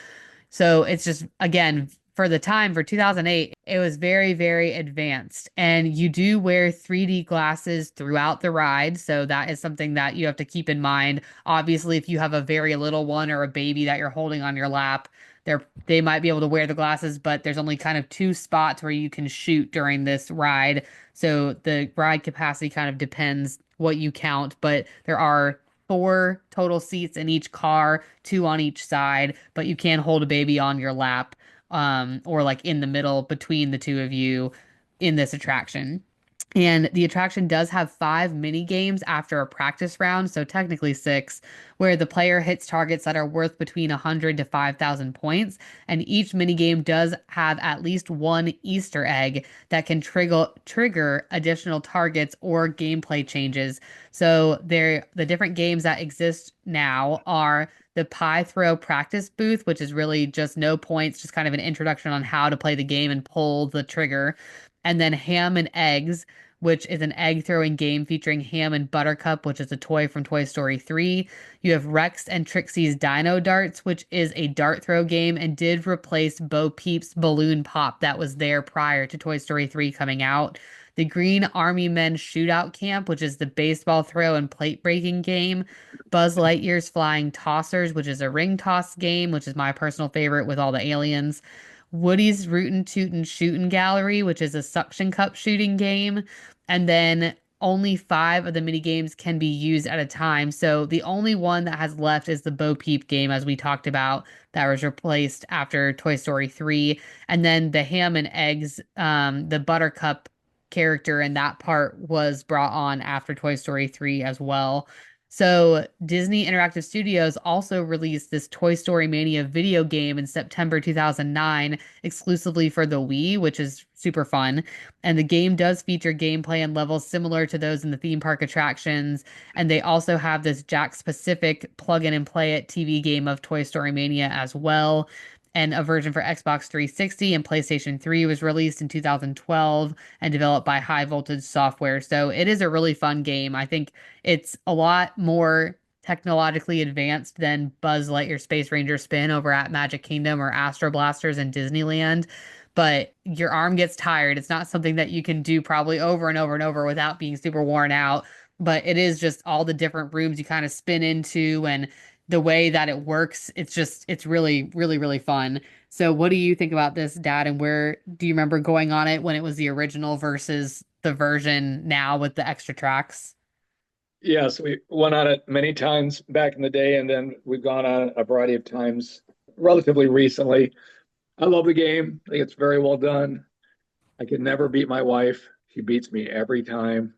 So it's just, again, for the time, for 2008, it was very, very advanced. And you do wear 3D glasses throughout the ride. So that is something that you have to keep in mind. Obviously, if you have a very little one or a baby that you're holding on your lap, they might be able to wear the glasses, but there's only kind of two spots where you can shoot during this ride. So the ride capacity kind of depends what you count, but there are four total seats in each car, two on each side, but you can hold a baby on your lap, or like in the middle between the two of you in this attraction. And the attraction does have five mini games after a practice round, so technically six, where the player hits targets that are worth between 100 to 5,000 points. And each mini game does have at least one Easter egg that can trigger additional targets or gameplay changes. So the different games that exist now are the pie throw practice booth, which is really just no points, just kind of an introduction on how to play the game and pull the trigger. And then ham and eggs, which is an egg throwing game featuring Ham and Buttercup, which is a toy from Toy Story 3. You have Rex and Trixie's Dino Darts, which is a dart throw game and did replace Bo Peep's Balloon Pop that was there prior to Toy Story 3 coming out. The Green Army Men Shootout Camp, which is the baseball throw and plate breaking game. Buzz Lightyear's Flying Tossers, which is a ring toss game, which is my personal favorite with all the aliens. Woody's Rootin' Tootin' Shootin' Gallery, which is a suction cup shooting game. And then only five of the mini games can be used at a time. So the only one that has left is the Bo Peep game, as we talked about, that was replaced after Toy Story 3. And then the ham and eggs, the Buttercup character, and that part was brought on after Toy Story 3 as well. So Disney Interactive Studios also released this Toy Story Mania video game in September 2009 exclusively for the Wii, which is super fun. And the game does feature gameplay and levels similar to those in the theme park attractions. And they also have this Jack specific plug in and play it TV game of Toy Story Mania as well. And a version for Xbox 360 and PlayStation 3 was released in 2012 and developed by High Voltage Software. So it is a really fun game. I think it's a lot more technologically advanced than Buzz Lightyear Space Ranger Spin over at Magic Kingdom or Astro Blasters in Disneyland. But your arm gets tired. It's not something that you can do probably over and over and over without being super worn out. But it is just all the different rooms you kind of spin into and the way that it works. It's really, really, really fun. So, what do you think about this, Dad? And where do you remember going on it when it was the original versus the version now with the extra tracks? Yes, we went on it many times back in the day, and then we've gone on it a variety of times relatively recently. I love the game. I think it's very well done. I can never beat my wife. She beats me every time.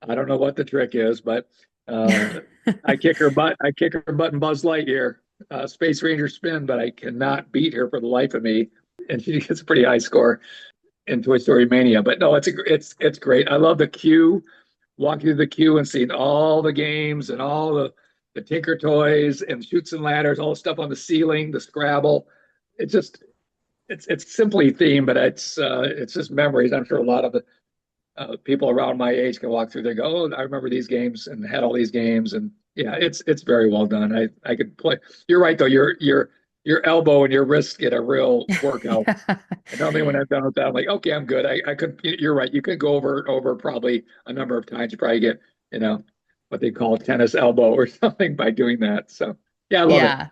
I don't know what the trick is, but uh, I kick her butt. I kick her butt in Buzz Lightyear, Space Ranger Spin, but I cannot beat her for the life of me. And she gets a pretty high score in Toy Story Mania. But no, it's great. I love the queue, walking through the queue and seeing all the games and all the Tinker Toys and Chutes and Ladders, all the stuff on the ceiling, the Scrabble. It's just it's simply themed, but it's just memories. I'm sure a lot of the people around my age can walk through there, go, oh, I remember these games and had all these games, and yeah, it's very well done. I could play. You're right though. Your elbow and your wrist get a real workout. Yeah. And only when I've done with that, I'm like, okay, I'm good. I could. You're right. You could go over and over probably a number of times. You probably get what they call tennis elbow or something by doing that. So yeah, I love it. Yeah.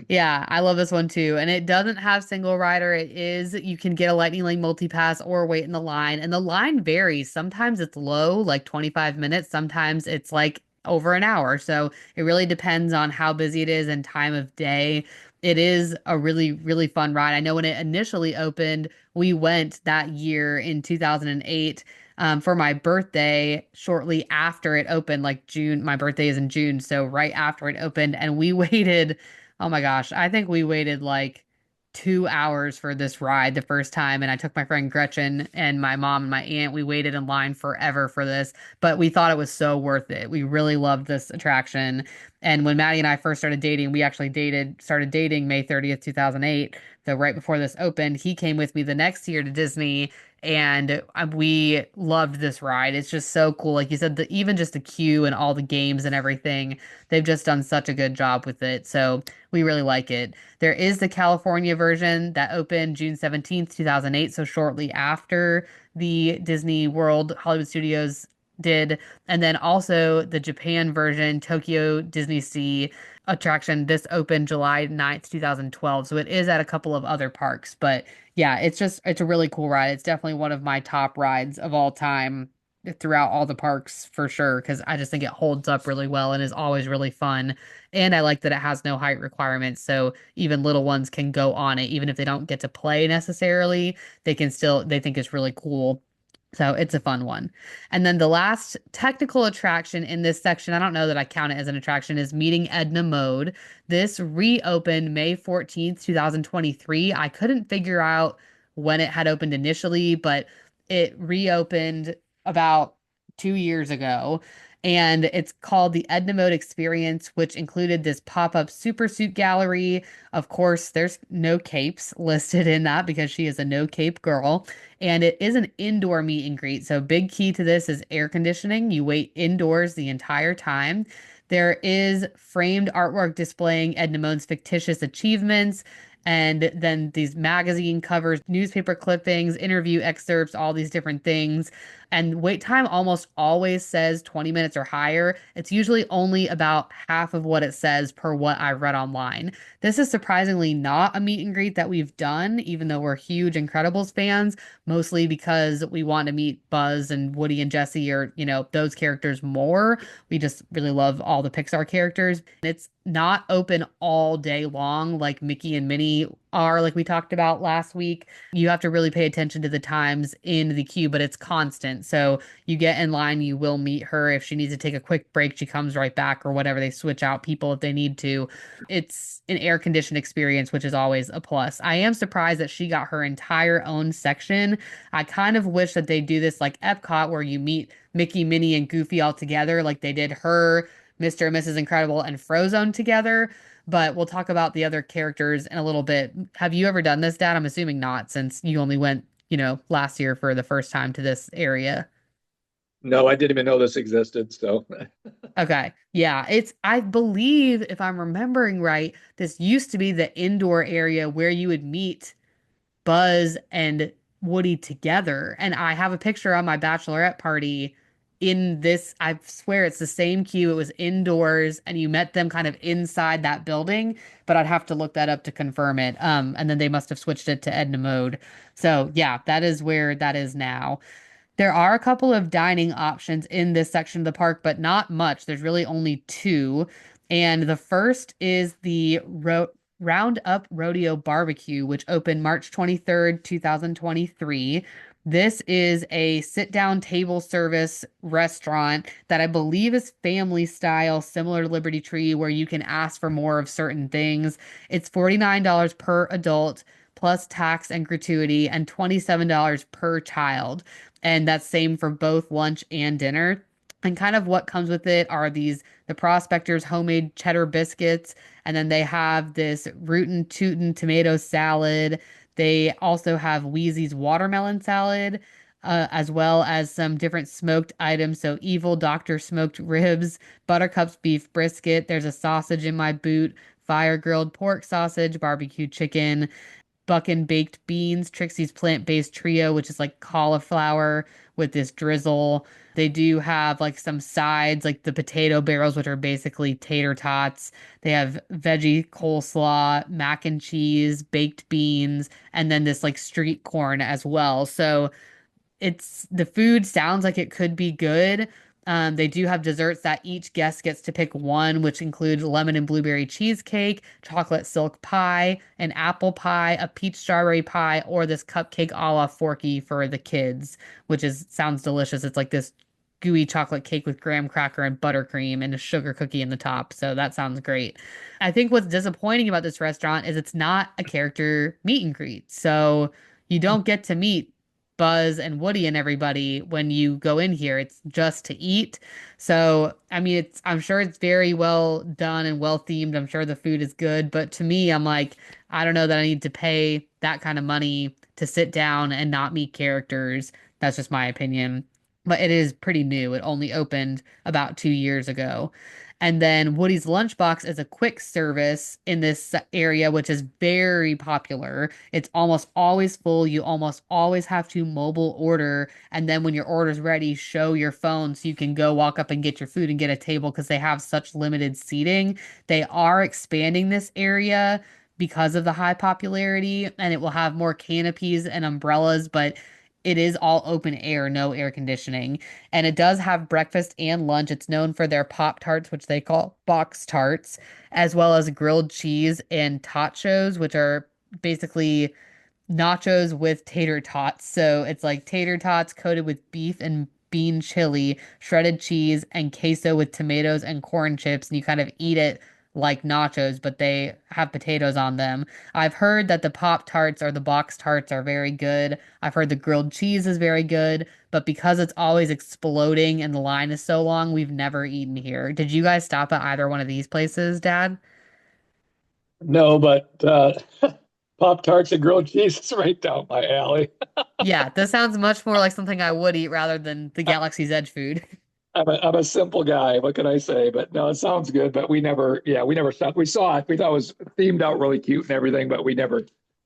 Yeah, I love this one too. And it doesn't have single rider. You can get a Lightning Lane multi-pass or wait in the line. And the line varies. Sometimes it's low, like 25 minutes. Sometimes it's like over an hour. So it really depends on how busy it is and time of day. It is a really, really fun ride. I know when it initially opened, we went that year in 2008 for my birthday shortly after it opened, like June. My birthday is in June. So right after it opened, and we waited. Oh my gosh, I think we waited like 2 hours for this ride the first time, and I took my friend Gretchen and my mom and my aunt. We waited in line forever for this, but we thought it was so worth it. We really loved this attraction. And when Maddie and I first started dating, we actually started dating May 30th, 2008. So right before this opened, he came with me the next year to Disney, and we loved this ride. It's just so cool. Like you said, even just the queue and all the games and everything, they've just done such a good job with it. So we really like it. There is the California version that opened June 17th, 2008, so shortly after the Disney World Hollywood Studios did. And then also the Japan version, Tokyo Disney Sea attraction. This opened July 9th, 2012. So it is at a couple of other parks. But yeah, it's a really cool ride. It's definitely one of my top rides of all time throughout all the parks for sure, because I just think it holds up really well and is always really fun. And I like that it has no height requirements, so even little ones can go on it, even if they don't get to play necessarily, they think it's really cool. So it's a fun one. And then the last technical attraction in this section, I don't know that I count it as an attraction, is Meeting Edna Mode. This reopened May 14th, 2023. I couldn't figure out when it had opened initially, but it reopened about 2 years ago. And it's called the Edna Mode Experience, which included this pop-up super suit gallery. Of course, there's no capes listed in that because she is a no cape girl. And it is an indoor meet and greet. So big key to this is air conditioning. You wait indoors the entire time. There is framed artwork displaying Edna Mode's fictitious achievements, and then these magazine covers, newspaper clippings, interview excerpts, all these different things. And wait time almost always says 20 minutes or higher. It's usually only about half of what it says per what I read online. This is surprisingly not a meet and greet that we've done, even though we're huge Incredibles fans, mostly because we want to meet Buzz and Woody and Jesse, or, those characters more. We just really love all the Pixar characters. It's not open all day long like Mickey and Minnie are, like we talked about last week, you have to really pay attention to the times in the queue, but it's constant. So you get in line, you will meet her. If she needs to take a quick break, she comes right back or whatever. They switch out people if they need to. It's an air conditioned experience, which is always a plus. I am surprised that she got her entire own section. I kind of wish that they do this like Epcot where you meet Mickey, Minnie, and Goofy all together, like they did her, Mr. and Mrs. Incredible, and Frozone together. But we'll talk about the other characters in a little bit. Have you ever done this, Dad? I'm assuming not, since you only went, last year for the first time to this area. No, I didn't even know this existed. So Okay. Yeah, I believe, if I'm remembering right, this used to be the indoor area where you would meet Buzz and Woody together. And I have a picture on my bachelorette party in this. I swear it's the same queue. It was indoors and you met them kind of inside that building, but I'd have to look that up to confirm it. And then they must have switched it to Edna mode. So yeah, that is where that is now. There are a couple of dining options in this section of the park, but not much. There's really only two. And the first is the Roundup Rodeo Barbecue, which opened March 23rd, 2023. This is a sit-down table service restaurant that I believe is family style, similar to Liberty Tree, where you can ask for more of certain things. It's $49 per adult, plus tax and gratuity, and $27 per child. And that's same for both lunch and dinner. And kind of what comes with it are the Prospector's homemade cheddar biscuits, and then they have this rootin' tootin' tomato salad. They also have Wheezy's watermelon salad, as well as some different smoked items. So Evil Doctor smoked ribs, Buttercup's beef brisket. There's a sausage in my boot, fire grilled pork sausage, barbecue chicken, Buckin baked beans, Trixie's plant-based trio, which is like cauliflower with this drizzle. They do have like some sides, like the potato barrels, which are basically tater tots. They have veggie coleslaw, mac and cheese, baked beans, and then this like street corn as well. So it's the food sounds like it could be good. They do have desserts that each guest gets to pick one, which include lemon and blueberry cheesecake, chocolate silk pie, an apple pie, a peach strawberry pie, or this cupcake a la Forky for the kids, which is sounds delicious. It's like this gooey chocolate cake with graham cracker and buttercream and a sugar cookie in the top. So that sounds great. I think what's disappointing about this restaurant is it's not a character meet and greet. So you don't get to meet Buzz and Woody and everybody when you go in here. It's just to eat. So, I mean, I'm sure it's very well done and well themed. I'm sure the food is good, but to me, I'm like, I don't know that I need to pay that kind of money to sit down and not meet characters. That's just my opinion. But it is pretty new. It only opened about 2 years ago. And then Woody's Lunchbox is a quick service in this area, which is very popular. It's almost always full. You almost always have to mobile order. And then when your order's ready, show your phone so you can go walk up and get your food and get a table because they have such limited seating. They are expanding this area because of the high popularity, and it will have more canopies and umbrellas, but it is all open air, no air conditioning. And it does have breakfast and lunch. It's known for their Pop Tarts, which they call box tarts, as well as grilled cheese and tachos, which are basically nachos with tater tots. So it's like tater tots coated with beef and bean chili, shredded cheese, and queso with tomatoes and corn chips. And you kind of eat it like nachos, but they have potatoes on them. I've heard that the Pop Tarts or the box tarts are very good. I've heard the grilled cheese is very good, but because it's always exploding and the line is so long, we've never eaten here. Did you guys stop at either one of these places, Dad? no, but Pop Tarts and grilled cheese is right down my alley. Yeah, this sounds much more like something I would eat rather than the Galaxy's Edge food. I'm a simple guy. What can I say? But no, it sounds good. But we never stopped. We saw it. We thought it was themed out really cute and everything, but we never,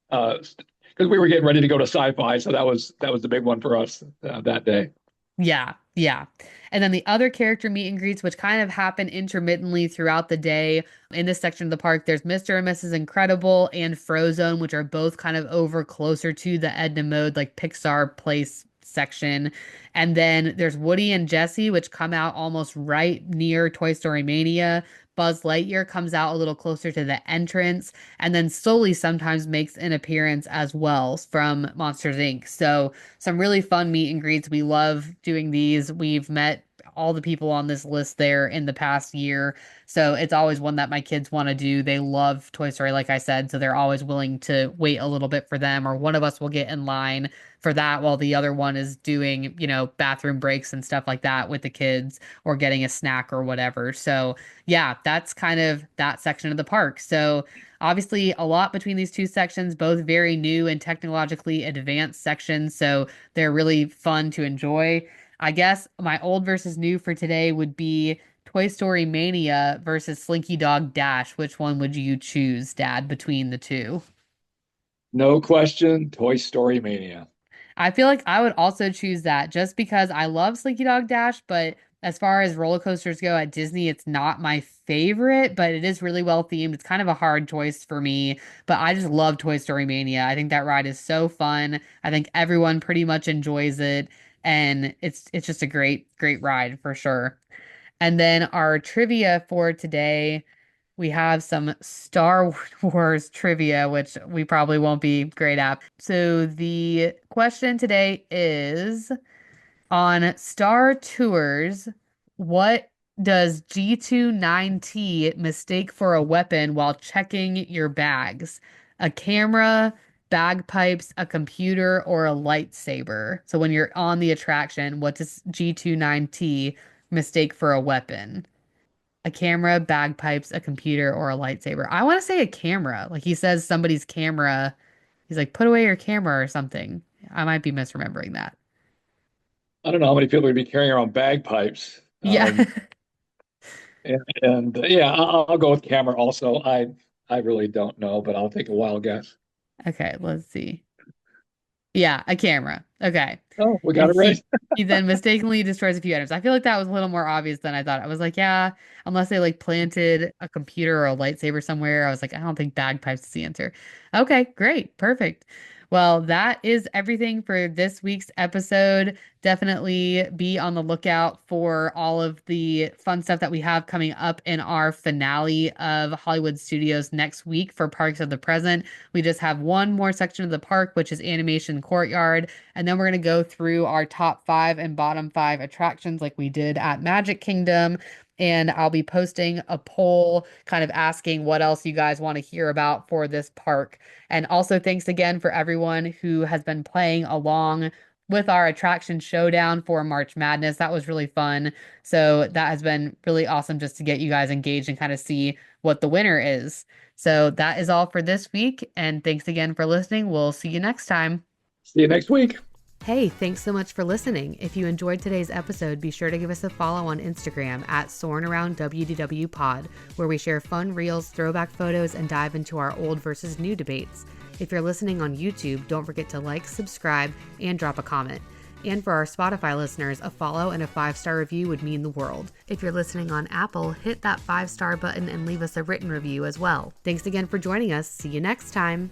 because we were getting ready to go to sci-fi, so that was the big one for us that day. Yeah, yeah. And then the other character meet and greets, which kind of happen intermittently throughout the day. In this section of the park, there's Mr. and Mrs. Incredible and Frozone, which are both kind of over closer to the Edna mode, like Pixar place section. And then there's Woody and Jesse, which come out almost right near Toy Story Mania. Buzz Lightyear comes out a little closer to the entrance, and then Sully sometimes makes an appearance as well from Monsters Inc. So some really fun meet and greets. We love doing these. We've met all the people on this list there in the past year. So it's always one that my kids want to do. They love Toy Story, like I said, so they're always willing to wait a little bit for them, or one of us will get in line for that while the other one is doing, bathroom breaks and stuff like that with the kids or getting a snack or whatever. So, yeah, that's kind of that section of the park. So, obviously, a lot between these two sections, both very new and technologically advanced sections. So, they're really fun to enjoy. I guess my old versus new for today would be Toy Story Mania versus Slinky Dog Dash. Which one would you choose, Dad, between the two? No question, Toy Story Mania. I feel like I would also choose that just because I love Slinky Dog Dash, but as far as roller coasters go at Disney, it's not my favorite, but it is really well themed. It's kind of a hard choice for me, but I just love Toy Story Mania. I think that ride is so fun. I think everyone pretty much enjoys it, and it's just a great ride for sure. And then our trivia for today, we have some Star Wars trivia, which we probably won't be great at. So the question today is on Star Tours, what does G29T mistake for a weapon while checking your bags? A camera, bagpipes, a computer, or a lightsaber? So when you're on the attraction, what does G29T mistake for a weapon? A camera, bagpipes, a computer, or a lightsaber? I want to say a camera. Like he says somebody's camera. He's like, put away your camera or something. I might be misremembering that. I don't know how many people would be carrying around bagpipes. Yeah. And yeah, I'll go with camera also. I really don't know, but I'll take a wild guess. Okay, let's see. Yeah, a camera. Okay. Oh, we got And it right. he then mistakenly destroys a few items. I feel like that was a little more obvious than I thought. I was like, yeah, unless they like planted a computer or a lightsaber somewhere, I was like, I don't think bagpipes is the answer. Okay, great. Perfect. Well, that is everything for this week's episode. Definitely be on the lookout for all of the fun stuff that we have coming up in our finale of Hollywood Studios next week for Parks of the Present. We just have one more section of the park, which is Animation Courtyard. And then we're going to go through our top five and bottom five attractions like we did at Magic Kingdom. And I'll be posting a poll kind of asking what else you guys want to hear about for this park. And also, thanks again for everyone who has been playing along with our attraction showdown for March Madness. That was really fun. So, that has been really awesome just to get you guys engaged and kind of see what the winner is. So, that is all for this week. And thanks again for listening. We'll see you next time. See you next week. Hey, thanks so much for listening. If you enjoyed today's episode, be sure to give us a follow on Instagram at Soarin Around WDW Pod, where we share fun reels, throwback photos, and dive into our old versus new debates. If you're listening on YouTube, don't forget to like, subscribe, and drop a comment. And for our Spotify listeners, a follow and a 5-star review would mean the world. If you're listening on Apple, hit that 5-star button and leave us a written review as well. Thanks again for joining us. See you next time.